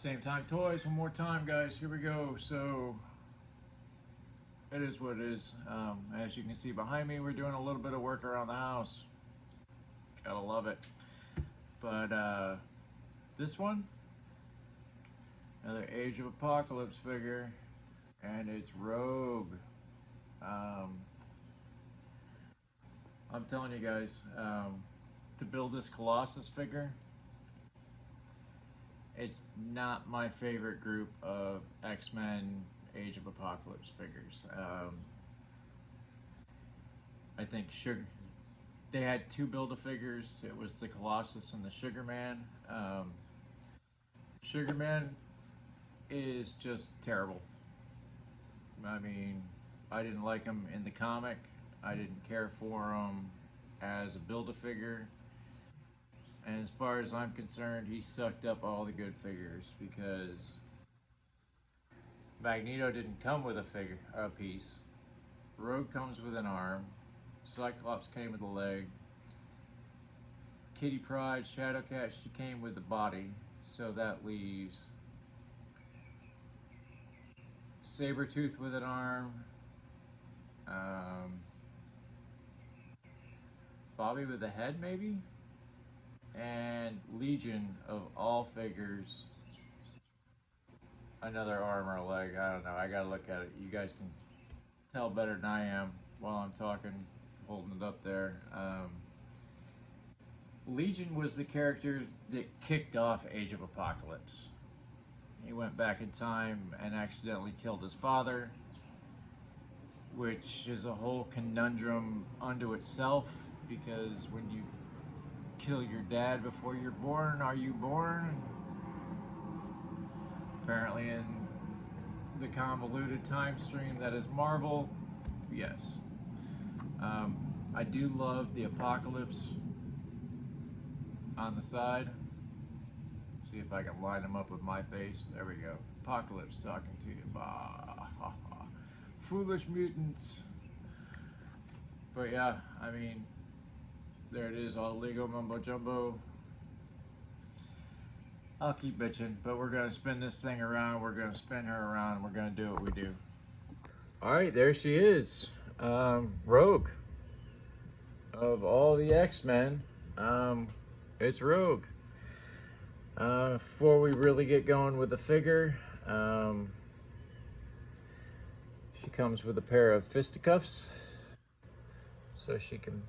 Same Time Toys, one more time, guys. Here we go. So it is what it is. As you can see behind me, we're doing a little bit of work around the house. Gotta love it. But this one, another Age of Apocalypse figure, and it's Rogue. I'm telling you guys, to build this Colossus figure, it's not my favorite group of X-Men Age of Apocalypse figures. I think they had two Build-A-Figures. It was the Colossus and the Sugar Man. Sugar Man is just terrible. I mean, I didn't like him in the comic. I didn't care for him as a Build-A-Figure. And as far as I'm concerned, he sucked up all the good figures because Magneto didn't come with a piece. Rogue comes with an arm. Cyclops came with a leg. Kitty Pryde, Shadowcat, she came with the body. So that leaves Sabretooth with an arm. Bobby with a head, maybe? And Legion, of all figures, another arm or a leg. I don't know. I gotta look at it. You guys can tell better than I am while I'm talking, holding it up there. Legion was the character that kicked off Age of Apocalypse. He went back in time and accidentally killed his father, which is a whole conundrum unto itself, because when you kill your dad before you're born, are you born? Apparently in the convoluted time stream that is Marvel, yes. I do love the Apocalypse on the side. See if I can line them up with my face. There we go. Apocalypse talking to you. Bah, ha, ha. Foolish mutants. But yeah, I mean, there it is, all Lego mumbo jumbo. I'll keep bitching, but we're gonna spin this thing around. We're gonna spin her around. We're gonna do what we do. All right, there she is, Rogue. Of all the X-Men, it's Rogue. Before we really get going with the figure, she comes with a pair of fisticuffs, so she can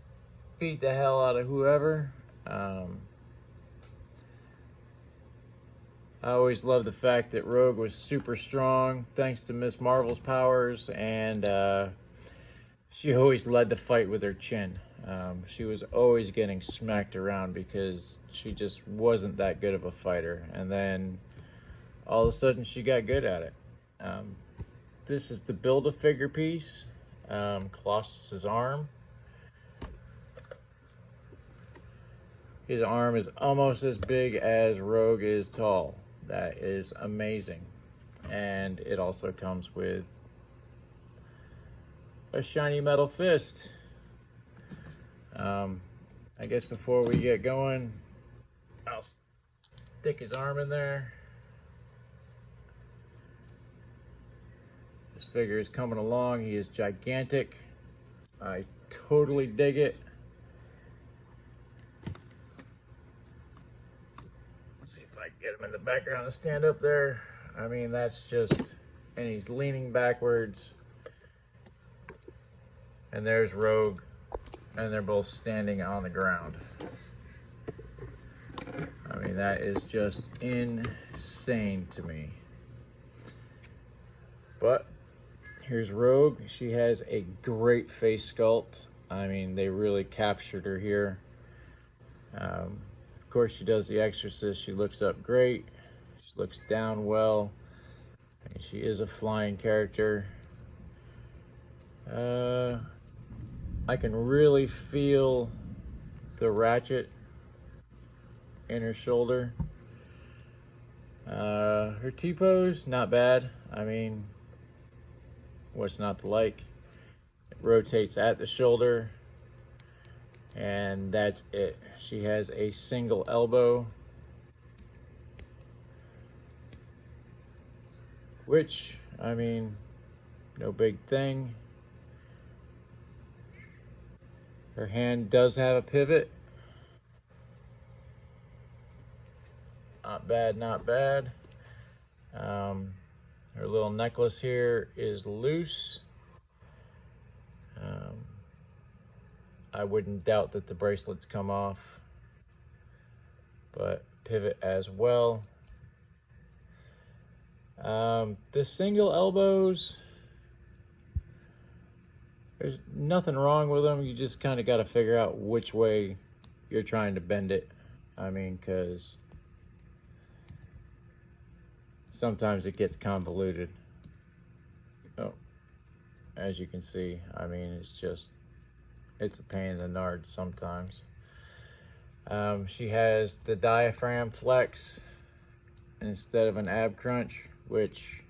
beat the hell out of whoever. I always loved the fact that Rogue was super strong thanks to Miss Marvel's powers, and she always led the fight with her chin. She was always getting smacked around because she just wasn't that good of a fighter, and then all of a sudden she got good at it. This is the Build-A-Figure piece, Colossus's arm. His arm is almost as big as Rogue is tall. That is amazing. And it also comes with a shiny metal fist. I guess before we get going, I'll stick his arm in there. This figure is coming along. He is gigantic. I totally dig it. See if I can get him in the background to stand up there. I mean, that's just, and he's leaning backwards. And there's Rogue, and they're both standing on the ground. I mean, that is just insane to me. But here's Rogue. She has a great face sculpt. I mean, they really captured her here. Of course, she does The Exorcist. She looks up great. She looks down well. I mean, she is a flying character. I can really feel the ratchet in her shoulder. Her T-pose, not bad. I mean, what's not to like? It rotates at the shoulder, and that's it. She has a single elbow. which, I mean, no big thing. Her hand does have a pivot. Not bad, not bad. Her little necklace here is loose. I wouldn't doubt that the bracelets come off, but pivot as well. The single elbows, there's nothing wrong with them. You just kind of got to figure out which way you're trying to bend it. I mean, because sometimes it gets convoluted. Oh, as you can see, I mean, it's a pain in the nard sometimes. She has the diaphragm flex instead of an ab crunch, which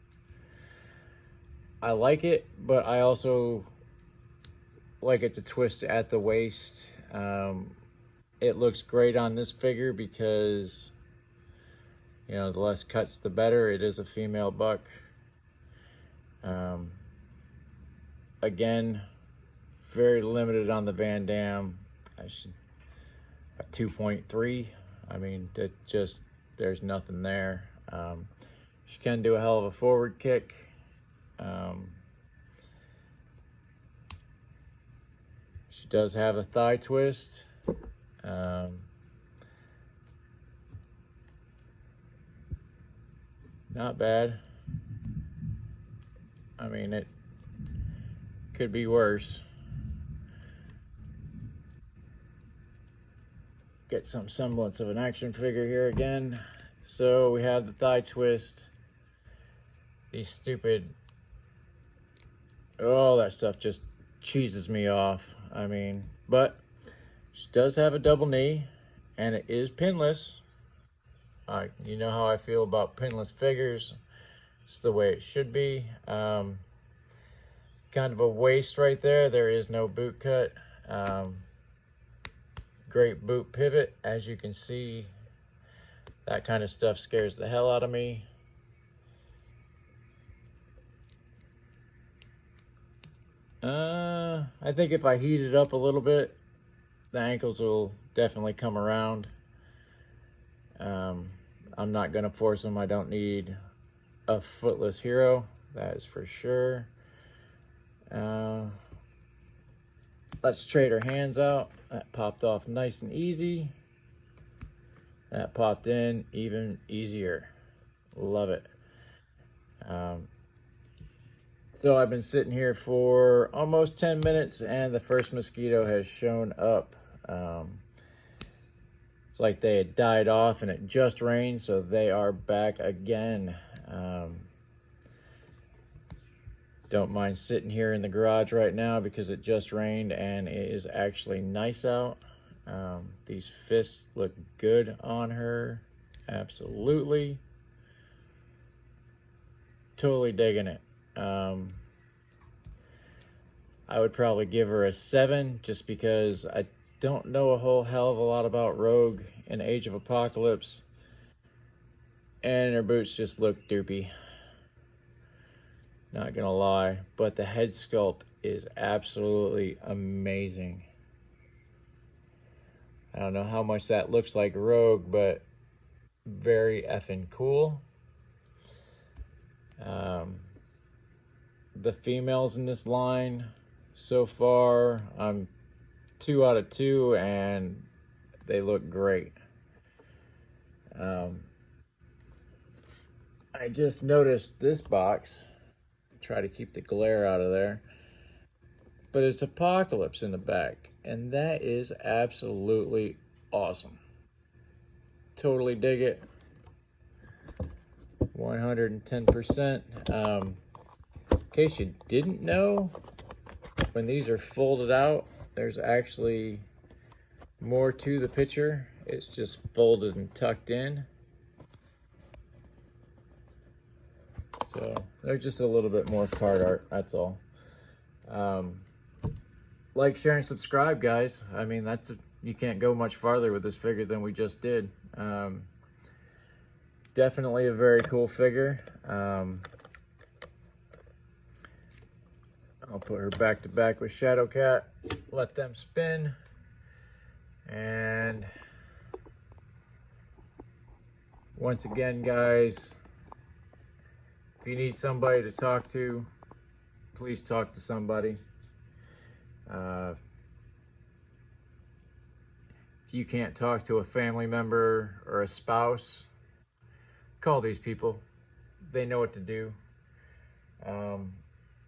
I like it, but I also like it to twist at the waist. It looks great on this figure because, you know, the less cuts the better. It is a female buck. Again, very limited on the Van Dam. A 2.3. I mean, there's nothing there. She can do a hell of a forward kick. She does have a thigh twist. Not bad. I mean, it could be worse. Get some semblance of an action figure here again. So we have the thigh twist. These stupid, oh, that stuff just cheeses me off. I mean, but she does have a double knee, and it is pinless. You know how I feel about pinless figures. It's the way it should be. Kind of a waist right there. There is no boot cut. Great boot pivot. As you can see, that kind of stuff scares the hell out of me. I think if I heat it up a little bit, the ankles will definitely come around. I'm not gonna force them. I don't need a footless hero, that is for sure. Let's trade her hands out. That popped off nice and easy. That popped in even easier. Love it. So I've been sitting here for almost 10 minutes and the first mosquito has shown up. It's like they had died off and it just rained, so they are back again. Don't mind sitting here in the garage right now because it just rained and it is actually nice out. These fists look good on her. Absolutely. Totally digging it. I would probably give her a 7 just because I don't know a whole hell of a lot about Rogue in Age of Apocalypse. And her boots just look doopy. Not gonna lie, but the head sculpt is absolutely amazing. I don't know how much that looks like Rogue, but very effing cool. The females in this line so far, I'm 2 out of 2 and they look great. I just noticed this box. Try to keep the glare out of there, but it's Apocalypse in the back, and that is absolutely awesome. Totally dig it. 110%. In case you didn't know, when these are folded out, there's actually more to the picture. It's just folded and tucked in. So there's just a little bit more card art, that's all. Like, share, and subscribe, guys. I mean, you can't go much farther with this figure than we just did. Definitely a very cool figure. I'll put her back to back with Shadowcat, let them spin, and once again, guys, if you need somebody to talk to, please talk to somebody. If you can't talk to a family member or a spouse, call these people. They know what to do.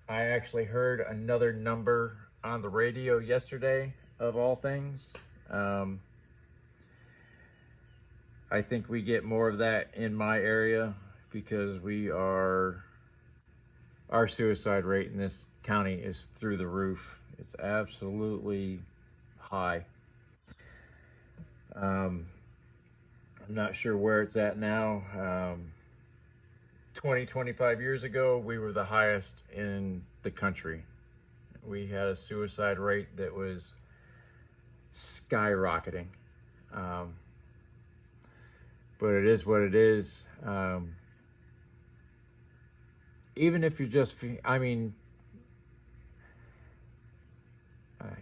I actually heard another number on the radio yesterday, of all things. I think we get more of that in my area because our suicide rate in this county is through the roof. It's absolutely high. I'm not sure where it's at now. 25 years ago, we were the highest in the country. We had a suicide rate that was skyrocketing. But it is what it is. Even if you're just,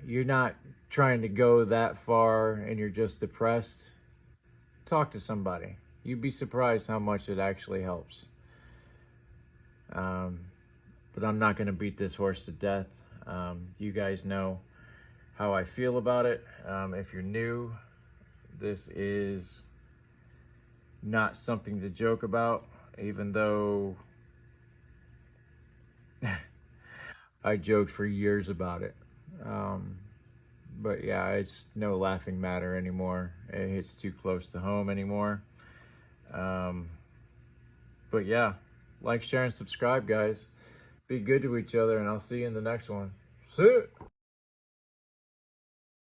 you're not trying to go that far and you're just depressed, talk to somebody. You'd be surprised how much it actually helps. But I'm not going to beat this horse to death. You guys know how I feel about it. If you're new, this is not something to joke about, even though I joked for years about it. But yeah, it's no laughing matter anymore. It hits too close to home anymore. But yeah, like, share, and subscribe, guys. Be good to each other, and I'll see you in the next one. See ya.